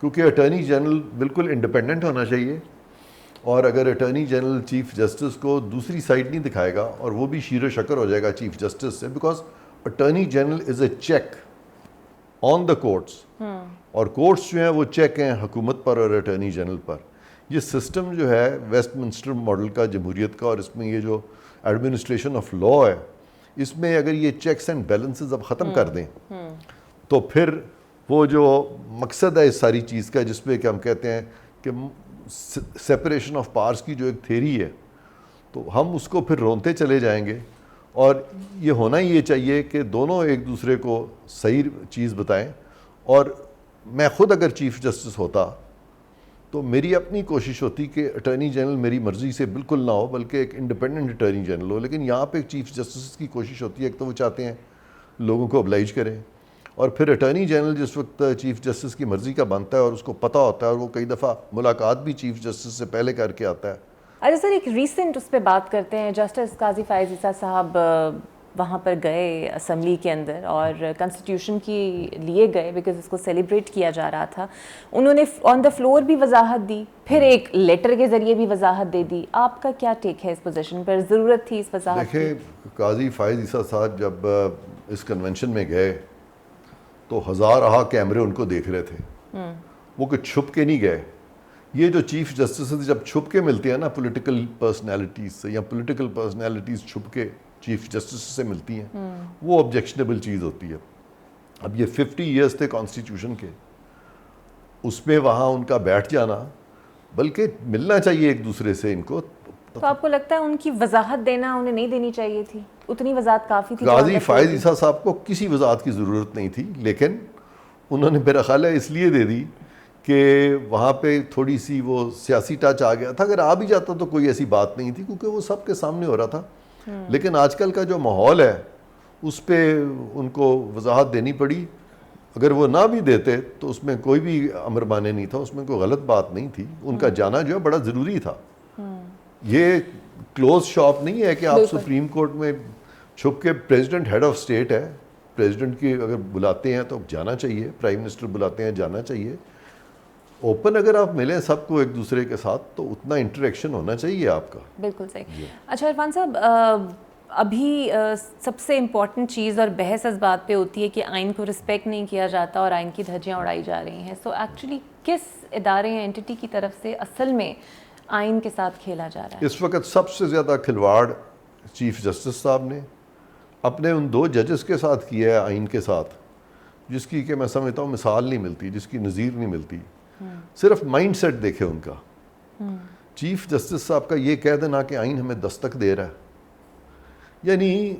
کیونکہ attorney general بالکل independent ہونا چاہیے، اور اگر اٹارنی جنرل چیف جسٹس کو دوسری سائڈ نہیں دکھائے گا اور وہ بھی شیر و شکر ہو جائے گا چیف جسٹس سے، because attorney general is a check on the courts, اور کورٹس جو ہیں وہ چیک ہیں حکومت پر اور اٹارنی جنرل پر. یہ سسٹم جو ہے ویسٹ منسٹر ماڈل کا جمہوریت کا، اور اس میں یہ جو ایڈمنسٹریشن آف لا ہے، اس میں اگر یہ چیکس اینڈ بیلنسز اب ختم کر دیں تو پھر وہ جو مقصد ہے اس ساری چیز کا، جس پہ کہ ہم کہتے ہیں کہ سیپریشن آف پاورز کی جو ایک تھیری ہے، تو ہم اس کو پھر رونتے چلے جائیں گے. اور یہ ہونا ہی یہ چاہیے کہ دونوں ایک دوسرے کو صحیح چیز بتائیں. اور میں خود اگر چیف جسٹس ہوتا تو میری اپنی کوشش ہوتی کہ اٹارنی جنرل میری مرضی سے بالکل نہ ہو، بلکہ ایک انڈیپینڈنٹ اٹارنی جنرل ہو. لیکن یہاں پہ چیف جسٹس کی کوشش ہوتی ہے، ایک تو وہ چاہتے ہیں لوگوں کو ابلائج کریں، اور پھر اٹارنی جنرل جس وقت چیف جسٹس کی مرضی کا بنتا ہے اور اس کو پتہ ہوتا ہے، اور وہ کئی دفعہ ملاقات بھی چیف جسٹس سے پہلے کر کے آتا ہے. اچھا سر، ایک ریسنٹ اس پہ بات کرتے ہیں. جسٹس قاضی فائز عیسیٰ صاحب وہاں پر گئے اسمبلی کے اندر اور کنسٹیٹیوشن کی لیے گئے بیکاز اس کو سیلیبریٹ کیا جا رہا تھا. انہوں نے آن دا فلور بھی وضاحت دی، پھر ایک لیٹر کے ذریعے بھی وضاحت دے دی. آپ کا کیا ٹیک ہے اس پوزیشن پر؟ ضرورت تھی اس وضاحت کی؟ دیکھیں، قاضی فائز عیسیٰ صاحب جب اس کنونشن میں گئے تو ہزارہ کیمرے ان کو دیکھ رہے تھے، وہ کہ چھپ کے نہیں گئے. یہ جو چیف جسٹس جب چھپ کے ملتے ہیں نا پولیٹیکل پرسنالٹیز سے، یا پولیٹیکل پرسنالٹیز چھپ کے چیف جسٹس سے ملتی ہیں، وہ آبجیکشنیبل چیز ہوتی ہے. اب یہ 50 ایئرس تھے کانسٹیٹیوشن کے، اس میں وہاں ان کا بیٹھ جانا، بلکہ ملنا چاہیے ایک دوسرے سے ان کو. تو آپ کو لگتا ہے ان کی وضاحت دینا انہیں نہیں دینی چاہیے تھی؟ اتنی وضاحت کافی تھی. قاضی فائز عیسیٰ صاحب کو کسی وضاحت کی ضرورت نہیں تھی، لیکن انہوں نے میرا خیال ہے اس لیے دے دی کہ وہاں پہ تھوڑی سی وہ سیاسی ٹچ آ گیا تھا. اگر آ بھی جاتا تو کوئی ایسی بات نہیں تھی، کیونکہ وہ سب کے سامنے ہو رہا تھا. لیکن آج کل کا جو ماحول ہے اس پہ ان کو وضاحت دینی پڑی. اگر وہ نہ بھی دیتے تو اس میں کوئی بھی امر مانے نہیں تھا، اس میں کوئی غلط بات نہیں تھی. ان کا جانا جو ہے بڑا ضروری تھا. یہ کلوز شاپ نہیں ہے کہ آپ سپریم کورٹ میں چھپ کے، پریزیڈنٹ ہیڈ آف اسٹیٹ ہے، پریزیڈنٹ کی اگر بلاتے ہیں تو جانا چاہیے، پرائم منسٹر بلاتے ہیں جانا چاہیے. اوپن اگر آپ ملیں سب کو ایک دوسرے کے ساتھ تو اتنا انٹریکشن ہونا چاہیے آپ کا. بالکل صحیح. اچھا عرفان صاحب، ابھی سب سے امپورٹنٹ چیز اور بحث اس بات پہ ہوتی ہے کہ آئین کو رسپیکٹ نہیں کیا جاتا اور آئین کی دھجیاں اڑائی جا رہی ہیں. سو ایکچولی کس ادارے یا اینٹی کی طرف سے اصل میں آئین کے ساتھ کھیلا جا رہا ہے؟ اس وقت سب سے زیادہ کھلواڑ چیف جسٹس صاحب نے اپنے ان 2 ججز کے ساتھ کیا ہے آئین کے ساتھ، جس کی کہ میں سمجھتا ہوں مثال نہیں ملتی، جس کی نظیر نہیں ملتی. صرف مائنڈ سیٹ دیکھے ان کا. چیف جسٹس صاحب کا یہ کہہ دینا کہ آئین ہمیں دستک دے رہا ہے، یعنی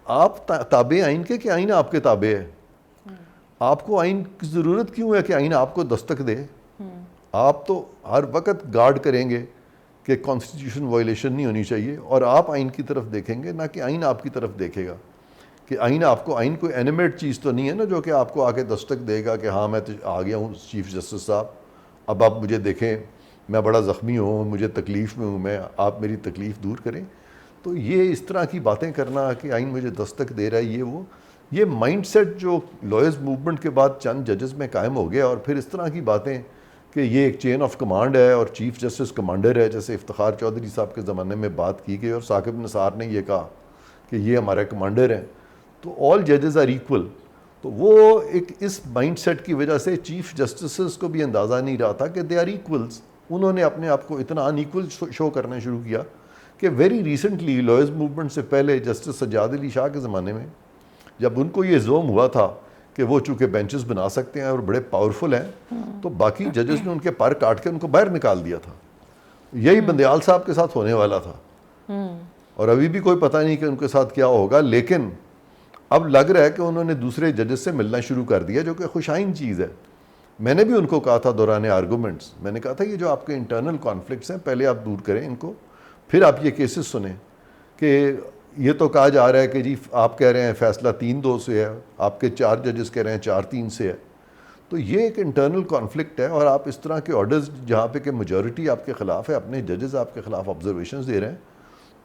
آپ تابع آئین کے کہ آئین آپ کے تابع ہے؟ آپ کو آئین کی ضرورت کیوں ہے کہ آئین آپ کو دستک دے؟ آپ تو ہر وقت گارڈ کریں گے کہ کانسٹیٹیوشن وائلیشن نہیں ہونی چاہیے، اور آپ آئین کی طرف دیکھیں گے، نہ کہ آئین آپ کی طرف دیکھے گا. کہ آئین کوئی اینیمیٹ چیز تو نہیں ہے نا جو کہ آپ کو آ کے دستک دے گا کہ ہاں میں آ گیا ہوں چیف جسٹس صاحب، اب آپ مجھے دیکھیں، میں بڑا زخمی ہوں، مجھے تکلیف میں ہوں، آپ میری تکلیف دور کریں. تو یہ اس طرح کی باتیں کرنا کہ آئین مجھے دستک دے رہا ہے، یہ مائنڈ سیٹ جو لوئرز موومنٹ کے بعد چند ججز میں قائم ہو گیا. اور پھر اس طرح کی باتیں کہ یہ ایک چین آف کمانڈ ہے اور چیف جسٹس کمانڈر ہے، جیسے افتخار چودھری صاحب کے زمانے میں بات کی گئی اور ثاقب نثار نے یہ کہا کہ یہ ہمارا کمانڈر ہیں، تو آل ججز آر ایکول. تو وہ ایک اس مائنڈ سیٹ کی وجہ سے چیف جسٹسز کو بھی اندازہ نہیں رہا تھا کہ دے آر ایکولز. انہوں نے اپنے آپ کو اتنا ان ایکول شو کرنا شروع کیا کہ ویری ریسنٹلی لوئرز موومنٹ سے پہلے جسٹس سجاد علی شاہ کے زمانے میں جب ان کو یہ زوم ہوا تھا کہ وہ چونکہ بینچز بنا سکتے ہیں اور بڑے پاورفل ہیں، تو باقی ججز نے ان کے پر کاٹ کے ان کو باہر نکال دیا تھا. یہی بندیال صاحب کے ساتھ ہونے والا تھا، اور ابھی بھی کوئی پتہ نہیں کہ ان کے ساتھ کیا ہوگا. لیکن اب لگ رہا ہے کہ انہوں نے دوسرے ججز سے ملنا شروع کر دیا، جو کہ خوشائن چیز ہے. میں نے بھی ان کو کہا تھا دوران آرگومنٹس، میں نے کہا تھا یہ جو آپ کے انٹرنل کانفلکٹس ہیں پہلے آپ دور کریں ان کو، پھر آپ یہ کیسز سنیں. کہ یہ تو کہا جا رہا ہے کہ جی آپ کہہ رہے ہیں فیصلہ 3-2 سے ہے، آپ کے 4 ججز کہہ رہے ہیں 4-3 سے ہے. تو یہ ایک انٹرنل کانفلکٹ ہے، اور آپ اس طرح کے آرڈرز جہاں پہ کہ میجورٹی آپ کے خلاف ہے، اپنے ججز آپ کے خلاف آبزرویشنز دے رہے ہیں،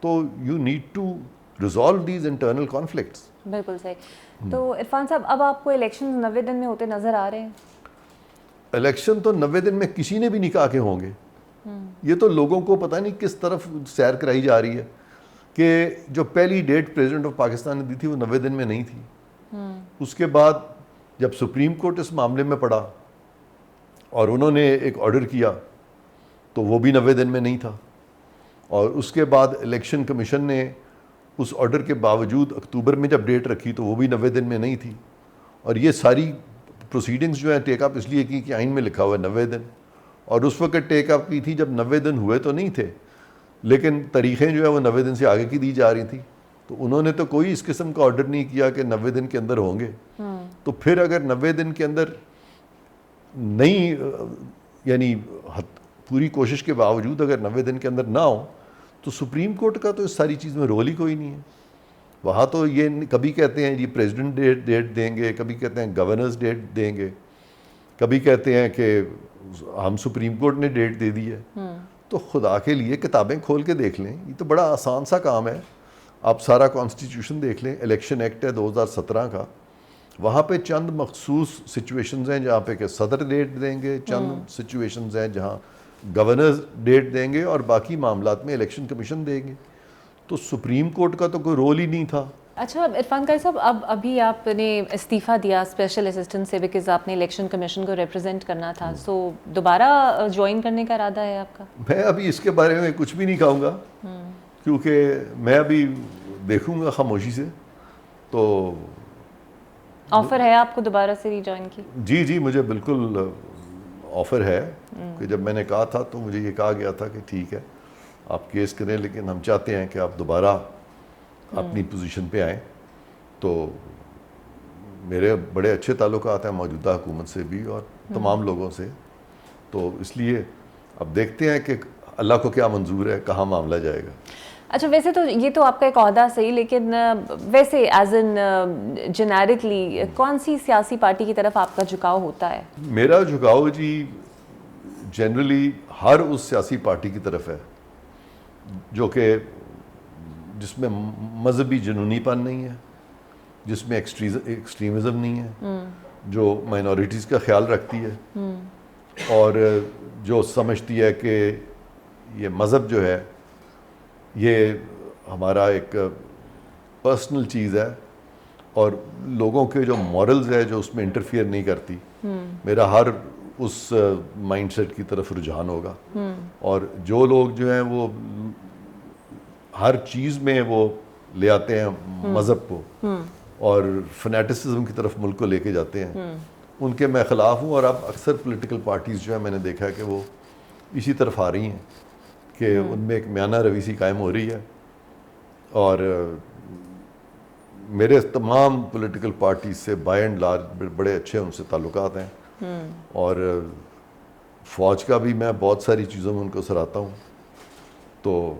تو you need to resolve these internal conflicts. بالکل صحیح. تو عرفان صاحب، اب آپ کو الیکشن 90 دن میں ہوتے نظر آ رہے ہیں؟ الیکشن تو 90 دن میں کسی نے بھی نہیں کہا کہ ہوں گے. یہ تو لوگوں کو پتہ نہیں کس طرف سیر کرائی جا رہی ہے کہ جو پہلی ڈیٹ پریزیڈنٹ آف پاکستان نے دی تھی وہ 90 دن میں نہیں تھی. اس کے بعد جب سپریم کورٹ اس معاملے میں پڑا اور انہوں نے ایک آرڈر کیا تو وہ بھی 90 دن میں نہیں تھا. اور اس کے بعد الیکشن کمیشن نے اس آرڈر کے باوجود اکتوبر میں جب ڈیٹ رکھی تو وہ بھی 90 دن میں نہیں تھی. اور یہ ساری پروسیڈنگز جو ہیں ٹیک اپ اس لیے کی کہ آئین میں لکھا ہوا ہے 90 دن, اور اس وقت ٹیک اپ کی تھی جب 90 دن ہوئے تو نہیں تھے, لیکن تاریخیں جو ہے وہ 90 دن سے آگے کی دی جا رہی تھیں. تو انہوں نے تو کوئی اس قسم کا آرڈر نہیں کیا کہ 90 دن کے اندر ہوں گے. تو پھر اگر 90 دن کے اندر نہیں, یعنی پوری کوشش کے باوجود اگر 90 دن کے اندر نہ ہو تو سپریم کورٹ کا تو اس ساری چیز میں رول ہی کوئی نہیں ہے. وہاں تو یہ کبھی کہتے ہیں جی پریزیڈنٹ ڈیٹ دیں گے, کبھی کہتے ہیں گورنرز ڈیٹ دیں گے, کبھی کہتے ہیں کہ ہم سپریم کورٹ نے ڈیٹ دے دی ہے. تو خدا کے لیے کتابیں کھول کے دیکھ لیں, یہ تو بڑا آسان سا کام ہے. آپ سارا کانسٹیٹیوشن دیکھ لیں, الیکشن ایکٹ ہے 2017 کا, وہاں پہ چند مخصوص سچویشنز ہیں جہاں پہ کہ صدر ڈیٹ دیں گے, چند سچویشنز ہیں جہاں گورنر ڈیٹ دیں گے, اور باقی معاملات میں الیکشن کمیشن دیں گے. تو سپریم کورٹ کا تو کوئی رول ہی نہیں تھا. اچھا عرفان قاری صاحب, ابھی آپ نے استعفیٰ دیا اسپیشل اسسٹنٹ سے بیکاز آپ نے الیکشن کمیشن کو ریپرزینٹ کرنا تھا, سو دوبارہ جوائن کرنے کا ارادہ ہے آپ کا؟ میں ابھی اس کے بارے میں کچھ بھی نہیں کہوں گا, کیونکہ میں ابھی دیکھوں گا خاموشی سے. تو آفر ہے آپ کو دوبارہ سے ری جوائن کی؟ جی مجھے بالکل آفر ہے, کہ جب میں نے کہا تھا تو مجھے یہ کہا گیا تھا کہ ٹھیک ہے آپ کیس کریں, لیکن ہم چاہتے ہیں کہ آپ دوبارہ اپنی پوزیشن پہ آئیں. تو میرے بڑے اچھے تعلقات ہیں موجودہ حکومت سے بھی اور تمام لوگوں سے. تو اس لیے اب دیکھتے ہیں کہ اللہ کو کیا منظور ہے, کہاں معاملہ جائے گا. اچھا ویسے تو یہ تو آپ کا ایک عہدہ صحیح, لیکن ویسے ایز این جنیرکلی کون سی سیاسی پارٹی کی طرف آپ کا جھکاؤ ہوتا ہے؟ میرا جھکاؤ جی جنرلی ہر اس سیاسی پارٹی کی طرف ہے جو کہ جس میں مذہبی جنونی پن نہیں ہے, جس میں ایکسٹریمزم نہیں ہے, جو مائنورٹیز کا خیال رکھتی ہے, اور جو سمجھتی ہے کہ یہ مذہب جو ہے یہ ہمارا ایک پرسنل چیز ہے اور لوگوں کے جو مورلز ہے جو اس میں انٹرفیئر نہیں کرتی. میرا ہر اس مائنڈ سیٹ کی طرف رجحان ہوگا, اور جو لوگ جو ہیں وہ ہر چیز میں وہ لے آتے ہیں مذہب کو اور فنیٹسزم کی طرف ملک کو لے کے جاتے ہیں, ان کے میں خلاف ہوں. اور اب اکثر پولیٹیکل پارٹیز جو ہیں میں نے دیکھا ہے کہ وہ اسی طرف آ رہی ہیں کہ ان میں ایک میانہ روی سی قائم ہو رہی ہے. اور میرے تمام پولیٹیکل پارٹیز سے بائی اینڈ لارج بڑے اچھے ان سے تعلقات ہیں, اور فوج کا بھی میں بہت ساری چیزوں میں ان کو سراہتا ہوں. تو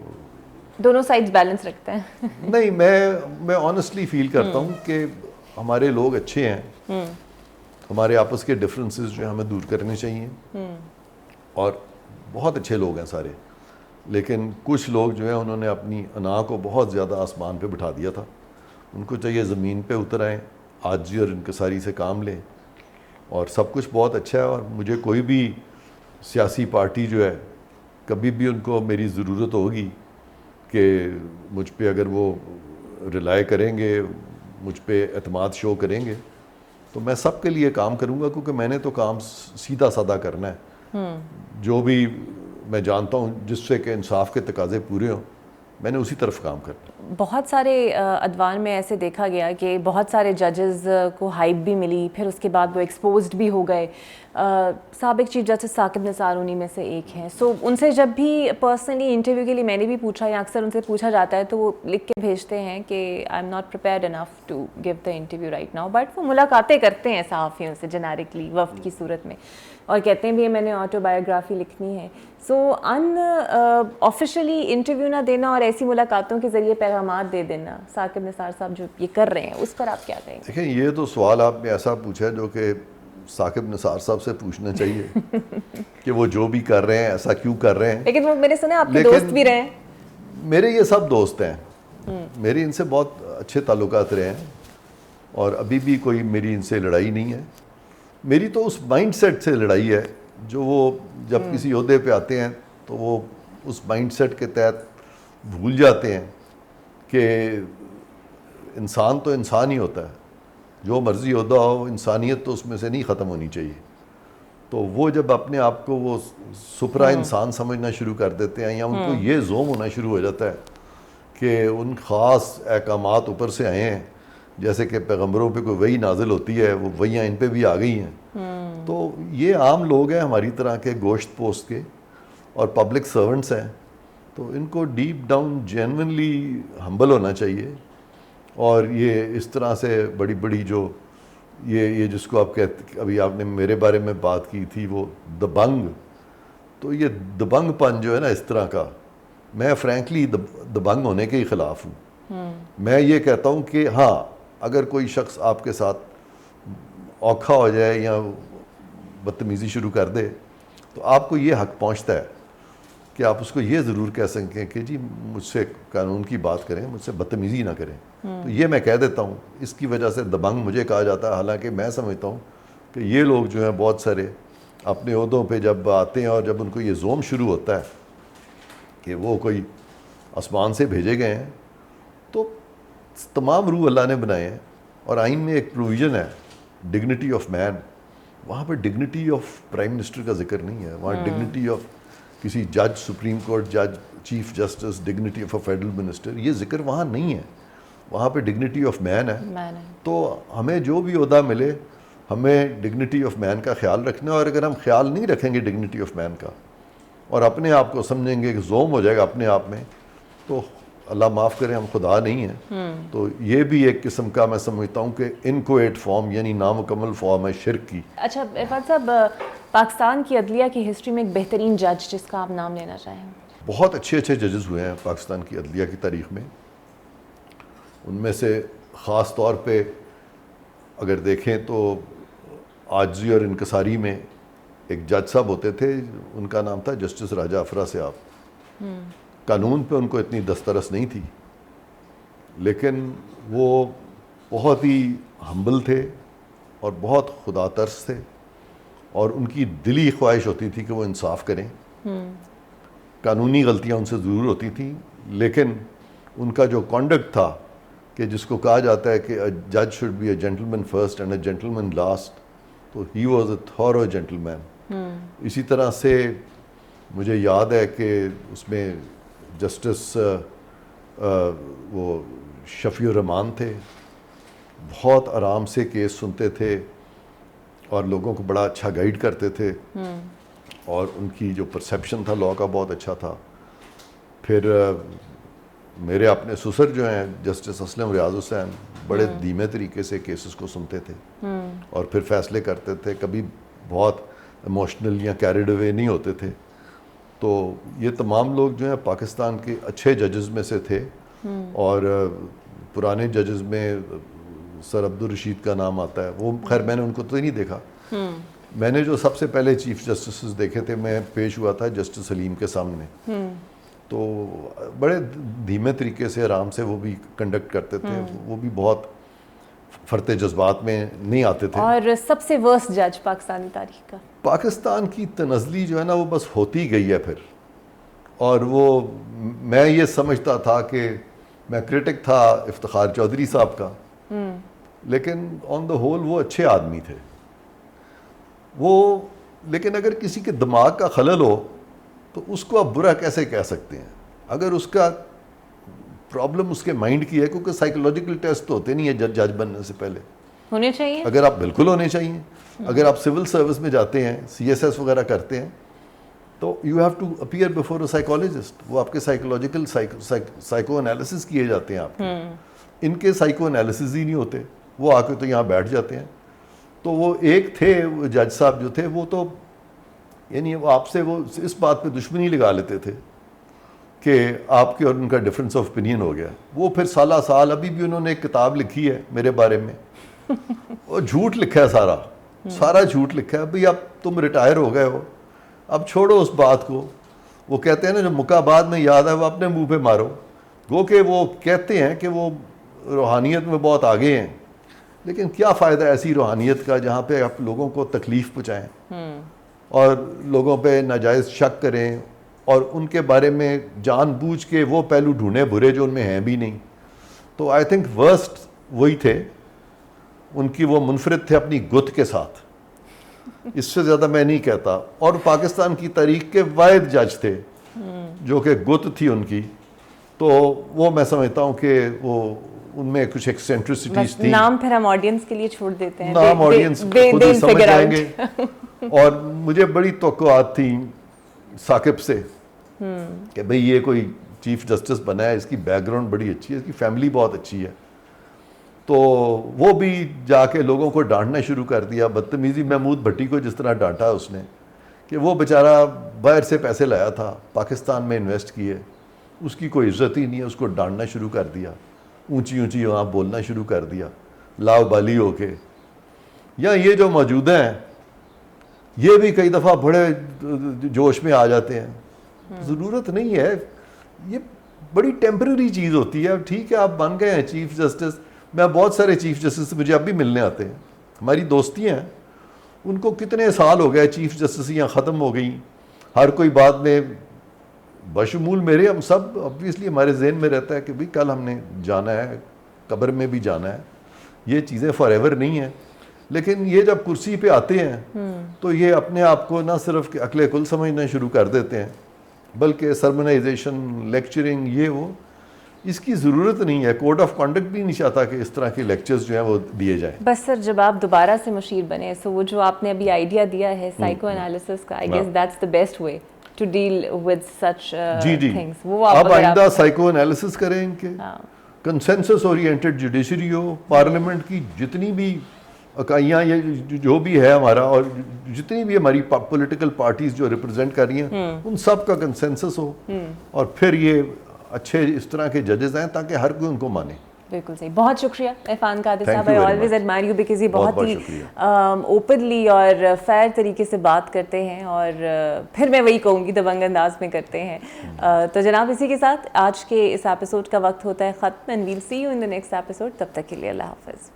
دونوں سائڈز بیلنس رکھتے ہیں؟ نہیں, میں آنیسٹلی فیل کرتا ہوں کہ ہمارے لوگ اچھے ہیں, ہمارے آپس کے ڈفرینسز جو ہیں ہمیں دور کرنے چاہیے, اور بہت اچھے لوگ ہیں سارے. لیکن کچھ لوگ جو ہیں انہوں نے اپنی انا کو بہت زیادہ آسمان پہ بٹھا دیا تھا. ان کو چاہیے زمین پہ اتر آئیں, عاجزی اور انکساری سے کام لیں, اور سب کچھ بہت اچھا ہے. اور مجھے کوئی بھی سیاسی پارٹی جو ہے کبھی بھی ان کو میری ضرورت ہوگی کہ مجھ پہ اگر وہ ریلائی کریں گے, مجھ پہ اعتماد شو کریں گے, تو میں سب کے لیے کام کروں گا, کیونکہ میں نے تو کام سیدھا سادہ کرنا ہے. جو بھی میں جانتا ہوں جس سے کہ انصاف کے تقاضے پورے ہوں, میں نے اسی طرف کام کرنا. بہت سارے ادوار میں ایسے دیکھا گیا کہ بہت سارے ججز کو ہائپ بھی ملی, پھر اس کے بعد وہ ایکسپوزڈ بھی ہو گئے. سابق چیف جسٹس ثاقب نثار انہی میں سے ایک ہیں. سو ان سے جب بھی پرسنلی انٹرویو کے لیے میں نے بھی پوچھا, یا اکثر ان سے پوچھا جاتا ہے, تو وہ لکھ کے بھیجتے ہیں کہ I am not prepared enough to give the interview right now, but وہ ملاقاتیں کرتے ہیں صحافیوں سے جنیرکلی وفد کی صورت میں, اور کہتے ہیں بھی میں نے آٹو بایوگرافی لکھنی ہے. سو آفیشیلی انٹرویو نہ دینا اور ایسی ملاقاتوں کے ذریعے پیغامات دے دینا, ثاقب نثار صاحب جو یہ کر رہے ہیں, اس پر آپ کیا کہیں گے؟ دیکھیں, یہ تو سوال آپ نے ایسا پوچھا ہے جو کہ ثاقب نثار صاحب سے پوچھنا چاہیے کہ وہ جو بھی کر رہے ہیں ایسا کیوں کر رہے ہیں. لیکن وہ میں نے سنا آپ کے دوست بھی رہے ہیں. میرے یہ سب دوست ہیں, میری ان سے بہت اچھے تعلقات رہے ہیں, اور ابھی بھی کوئی میری ان سے لڑائی نہیں ہے. میری تو اس مائنڈ سیٹ سے لڑائی ہے جو وہ جب کسی عہدے پہ آتے ہیں تو وہ اس مائنڈ سیٹ کے تحت بھول جاتے ہیں کہ انسان تو انسان ہی ہوتا ہے, جو مرضی عہدہ ہو, انسانیت تو اس میں سے نہیں ختم ہونی چاہیے. تو وہ جب اپنے آپ کو وہ سپرا انسان سمجھنا شروع کر دیتے ہیں, یا ان کو یہ زوم ہونا شروع ہو جاتا ہے کہ ان خاص احکامات اوپر سے آئے ہیں, جیسے کہ پیغمبروں پہ کوئی وحی نازل ہوتی ہے, وہ وحیاں ان پہ بھی آ گئی ہیں. تو یہ عام لوگ ہیں ہماری طرح کے گوشت پوست کے, اور پبلک سرونٹس ہیں. تو ان کو ڈیپ ڈاؤن جینونلی ہمبل ہونا چاہیے. اور یہ اس طرح سے بڑی بڑی جو یہ جس کو آپ کہتے, ابھی آپ نے میرے بارے میں بات کی تھی وہ دبنگ, تو یہ دبنگ پن جو ہے نا اس طرح کا, میں فرینکلی دبنگ ہونے کے ہی خلاف ہوں. میں یہ کہتا ہوں کہ ہاں اگر کوئی شخص آپ کے ساتھ اوکھا ہو جائے یا بدتمیزی شروع کر دے تو آپ کو یہ حق پہنچتا ہے کہ آپ اس کو یہ ضرور کہہ سکیں کہ جی مجھ سے قانون کی بات کریں, مجھ سے بدتمیزی نہ کریں. تو یہ میں کہہ دیتا ہوں, اس کی وجہ سے دبنگ مجھے کہا جاتا ہے. حالانکہ میں سمجھتا ہوں کہ یہ لوگ جو ہیں بہت سارے اپنے عہدوں پہ جب آتے ہیں اور جب ان کو یہ زوم شروع ہوتا ہے کہ وہ کوئی آسمان سے بھیجے گئے ہیں, تو تمام روح اللہ نے بنائے ہیں. اور آئین میں ایک پروویژن ہے ڈگنیٹی آف مین, وہاں پہ ڈگنیٹی آف پرائم منسٹر کا ذکر نہیں ہے. وہاں ڈگنیٹی آف کسی جج, سپریم کورٹ جج, chief justice, dignity of a federal minister, یہ ذکر وہاں نہیں ہے. وہاں پہ ڈگنیٹی آف مین ہے. تو ہمیں جو بھی عہدہ ملے ہمیں ڈگنیٹی آف مین کا خیال رکھنا ہے. اور اگر ہم خیال نہیں رکھیں گے ڈگنیٹی آف مین کا اور اپنے آپ کو سمجھیں گے کہ زوم ہو جائے گا اپنے آپ میں, تو اللہ معاف کرے ہم خدا نہیں ہیں. تو یہ بھی ایک قسم کا میں سمجھتا ہوں کہ انکویٹ فارم یعنی نامکمل فارم ہے شرک کی. اچھا عرفان صاحب, پاکستان کی عدلیہ کی ہسٹری میں ایک بہترین جج جس کا آپ نام لینا چاہیں؟ بہت اچھے اچھے ججز ہوئے ہیں پاکستان کی عدلیہ کی تاریخ میں. ان میں سے خاص طور پہ اگر دیکھیں تو عاجزی اور انکساری میں ایک جج صاحب ہوتے تھے, ان کا نام تھا جسٹس راجہ افرا صاحب. قانون پہ ان کو اتنی دسترس نہیں تھی, لیکن وہ بہت ہی ہمبل تھے اور بہت خدا ترس تھے, اور ان کی دلی خواہش ہوتی تھی کہ وہ انصاف کریں. قانونی غلطیاں ان سے ضرور ہوتی تھیں, لیکن ان کا جو کانڈکٹ تھا کہ جس کو کہا جاتا ہے کہ جج should be a gentleman first and a gentleman last, تو he was a thorough gentleman. اسی طرح سے مجھے یاد ہے کہ اس میں جسٹس وہ شفیع الرحمان تھے, بہت آرام سے کیس سنتے تھے اور لوگوں کو بڑا اچھا گائیڈ کرتے تھے, اور ان کی جو پرسیپشن تھا لا کا بہت اچھا تھا. پھر میرے اپنے سسر جو ہیں جسٹس اسلم ریاض حسین, بڑے دھیمے طریقے سے کیسز کو سنتے تھے اور پھر فیصلے کرتے تھے, کبھی بہت ایموشنل یا کیریڈ اوے نہیں ہوتے تھے. تو یہ تمام لوگ جو ہیں پاکستان کے اچھے ججز میں سے تھے. اور پرانے ججز میں سر عبدالرشید کا نام آتا ہے, وہ خیر میں نے ان کو تو نہیں دیکھا. میں نے جو سب سے پہلے چیف جسٹسز دیکھے تھے, میں پیش ہوا تھا جسٹس سلیم کے سامنے, تو بڑے دھیمے طریقے سے آرام سے وہ بھی کنڈکٹ کرتے تھے, وہ بھی بہت فرتے جذبات میں نہیں آتے تھے. اور سب سے ورسٹ جج پاکستانی تاریخ کا؟ پاکستان کی تنزلی جو ہے نا وہ بس ہوتی گئی ہے پھر. اور وہ میں یہ سمجھتا تھا کہ میں کرٹک تھا افتخار چودھری صاحب کا, لیکن آن دا ہول وہ اچھے آدمی تھے وہ. لیکن اگر کسی کے دماغ کا خلل ہو تو اس کو آپ برا کیسے کہہ سکتے ہیں؟ اگر اس کا پرابلم اس کے مائنڈ کی ہے, کیونکہ سائیکولوجیکل ٹیسٹ تو ہوتے نہیں ہیں جج بننے سے پہلے, ہونے چاہیے. اگر آپ بالکل ہونے چاہیے. اگر آپ سول سروس میں جاتے ہیں, سی ایس ایس وغیرہ کرتے ہیں, تو you have to appear before a psychologist. وہ آپ کے سائیکولوجیکل سائیکو انالیسس کیے جاتے ہیں آپ کے. ان کے سائیکو انالیسز ہی نہیں ہوتے, وہ آ کے تو یہاں بیٹھ جاتے ہیں. تو وہ ایک تھے جج صاحب جو تھے, وہ تو یعنی وہ آپ سے وہ اس بات پہ دشمنی لگا لیتے تھے کہ آپ کے اور ان کا ڈفرینس آف اوپینین ہو گیا. وہ پھر سالہ سال ابھی بھی انہوں نے ایک کتاب لکھی ہے میرے بارے میں, اور جھوٹ لکھا ہے, سارا جھوٹ لکھا ہے. بھئی اب تم ریٹائر ہو گئے ہو, اب چھوڑو اس بات کو. وہ کہتے ہیں نا جو مکہ بعد میں یاد ہے وہ اپنے منہ پہ مارو. گو کہ وہ کہتے ہیں کہ وہ روحانیت میں بہت آگے ہیں, لیکن کیا فائدہ ایسی روحانیت کا جہاں پہ آپ لوگوں کو تکلیف پہنچائیں اور لوگوں پہ ناجائز شک کریں اور ان کے بارے میں جان بوجھ کے وہ پہلو ڈھونڈیں برے جو ان میں ہیں بھی نہیں. تو آئی تھنک ورسٹ وہی تھے, ان کی وہ منفرد تھے اپنی گت کے ساتھ, اس سے زیادہ میں نہیں کہتا. اور پاکستان کی تاریخ کے واحد جج تھے جو کہ گت تھی ان کی, تو وہ میں سمجھتا ہوں کہ وہ ان میں کچھ ایکسینٹرسٹیز تھی. نام پھر ہم آڈینس کے لیے چھوڑ دیتے ہیں, نام آڈینس خود ہی سمجھ جائیں گے. اور مجھے بڑی توقعات تھیں ثاقب سے کہ بھئی یہ کوئی چیف جسٹس بنا ہے, اس کی بیک گراؤنڈ بڑی اچھی ہے, اس کی فیملی بہت اچھی ہے. تو وہ بھی جا کے لوگوں کو ڈانٹنا شروع کر دیا, بدتمیزی. محمود بھٹی کو جس طرح ڈانٹا اس نے کہ وہ بیچارہ باہر سے پیسے لایا تھا, پاکستان میں انویسٹ کیے, اس کی کوئی عزت ہی نہیں ہے, اس کو ڈانٹنا شروع کر دیا, اونچی اونچی وہاں بولنا شروع کر دیا لاؤ بالی ہو کے. یا یہ جو موجود ہیں یہ بھی کئی دفعہ بڑے جوش میں آ جاتے ہیں. ضرورت نہیں ہے, یہ بڑی ٹیمپرری چیز ہوتی ہے. ٹھیک ہے آپ بن گئے ہیں چیف جسٹس, میں بہت سارے چیف جسٹس سے مجھے اب بھی ملنے آتے ہیں, ہماری دوستی ہیں, ان کو کتنے سال ہو گئے چیف جسٹسیاں ختم ہو گئیں. ہر کوئی بات میں بشمول میرے, ہم سب obviously ہمارے ذہن میں رہتا ہے کہ بھئی کل ہم نے جانا ہے, قبر میں بھی جانا ہے, یہ چیزیں فار ایور نہیں ہیں. لیکن یہ جب کرسی پہ آتے ہیں تو یہ اپنے آپ کو نہ صرف عقل کل سمجھنا شروع کر دیتے ہیں بلکہ سرمنائزیشن, لیکچرنگ, یہ وہ, اس کی ضرورت نہیں ہے. کوڈ آف کنڈکٹ بھی نہیں چاہتا کہ اس طرح کے لیکچرز جو ہیں وہ دیے جائیں. بس سر جب آپ دوبارہ سے مشیر بنے تو وہ جو آپ نے ابھی آئیڈیا دیا ہے سائیکو انالیسس کا, I guess that's the best way to deal with such things. وہ آپ آئندہ سائیکو انالیسس کریں ان کے, کنسنسس اورینٹڈ جوڈیشری ہو, پارلیمنٹ کی جتنی بھی اکائیاں یہ جو بھی ہے ہمارا, اور جتنی بھی ہماری پولیٹیکل پارٹیز جو ریپرزینٹ کر رہی ہیں ان سب کا کنسنسس ہو, اور پھر یہ اچھے اس طرح کے ججز ہیں تاکہ ہر کوئی ان کو مانے. بالکل صحیح. بہت شکریہ عرفان قادر صاحب. I always admirer you because یہ بہت ہی اوپنلی اور فیئر طریقے سے بات کرتے ہیں, اور پھر میں وہی کہوں گی دبنگ انداز میں کرتے ہیں. تو جناب اسی کے ساتھ آج کے اس ایپیسوڈ کا وقت ہوتا ہے ختم, and we'll see you in the next episode. تب تک کے لیے اللہ حافظ.